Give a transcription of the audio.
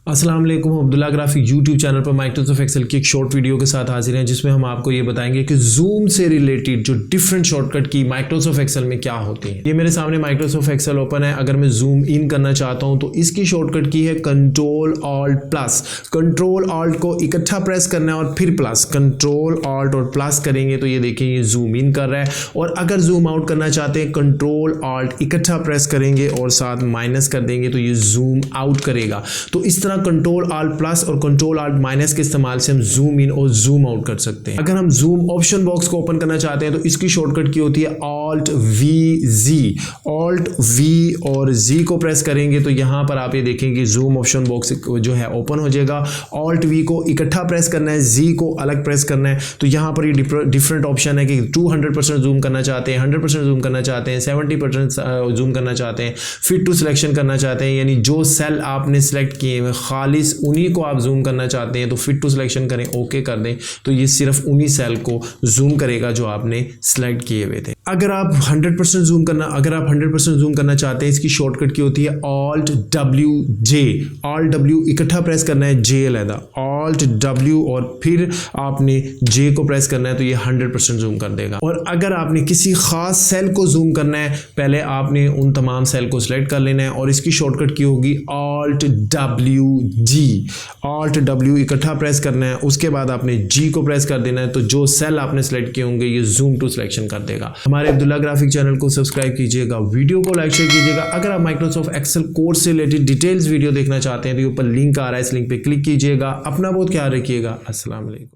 अस्सलाम वालेकुम। Abdullah graphic YouTube channel पर माइक्रोसॉफ्ट एक्सेल की एक शॉर्ट वीडियो के साथ हाजिर हैं, जिसमें हम आपको ये बताएंगे कि जूम से रिलेटेड जो डिफरेंट शॉर्टकट की माइक्रोसॉफ्ट एक्सेल में क्या होती हैं। ये मेरे सामने माइक्रोसॉफ्ट एक्सेल ओपन है। अगर मैं जूम इन करना चाहता हूं तो इसकी शॉर्टकट की है control alt plus. Control alt को इकट्ठा प्रेस करना है और फिर प्लस। कंट्रोल ऑल्ट और प्लस करेंगे तो ये देखिए ये जूम इन कर रहा है। और अगर जूम आउट करना चाहते हैं कंट्रोल ऑल्ट इकट्ठा प्रेस करेंगे और साथ माइनस कर देंगे तो ये जूम आउट करेगा। तो इस तरह कंट्रोल ऑल्ट प्लस और कंट्रोल ऑल्ट माइनस के इस्तेमाल से हम जूम इन और जूम आउट कर सकते हैं। अगर हम जूम ऑप्शन बॉक्स को ओपन करना चाहते हैं तो इसकी शॉर्टकट की होती है alt we ji. Alt we और जी को प्रेस करेंगे तो यहां पर आप ये देखेंगे जूम ऑप्शन बॉक्स जो है ओपन हो जाएगा। ऑल्ट वी को इकट्ठा प्रेस करना है, जी को अलग प्रेस करना है। तो यहां पर ये डिफरेंट ऑप्शन है कि 200% जूम करना चाहते हैं, 100% जूम करना चाहते हैं, 70% जूम करना चाहते हैं, फिट टू सिलेक्शन करना चाहते हैं, यानी जो सेल आपने सेलेक्ट किए हैं खालिस उन्हीं को आप जूम करना चाहते हैं तो फिट टू सिलेक्शन करें, ओके कर दें तो ये सिर्फ उन्हीं सेल को जूम करेगा जो आपने सेलेक्ट किए हुए थे। अगर आप 100% जूम करना चाहते हैं, इसकी शॉर्टकट की होती है alt W J. Alt W इकट्ठा प्रेस करना है, जे अलहदा, ऑल्ट डब्ल्यू और फिर आपने जे को प्रेस करना है तो ये 100% जूम कर देगा। और अगर आपने किसी खास सेल को जूम करना है, पहले आपने उन तमाम सेल को सिलेक्ट कर लेना है और इसकी शॉर्टकट की होगी alt W G. Alt W इकट्ठा प्रेस करना है, उसके बाद आपने जी को प्रेस कर देना है तो जो सेल आपने सेलेक्ट किए होंगे ये जूम टू सिलेक्शन कर देगा। हमारे अब्दुल्ला ग्राफिक चैनल को सब्सक्राइब कीजिएगा, वीडियो को लाइक शेयर कीजिएगा। अगर आप माइक्रोसॉफ्ट एक्सेल कोर्स से रिलेटेड डिटेल्स वीडियो देखना चाहते हैं तो ऊपर लिंक आ रहा है, इस लिंक पे क्लिक कीजिएगा। अपना बहुत ख्याल रखिएगा। अस्सलाम वालेकुम।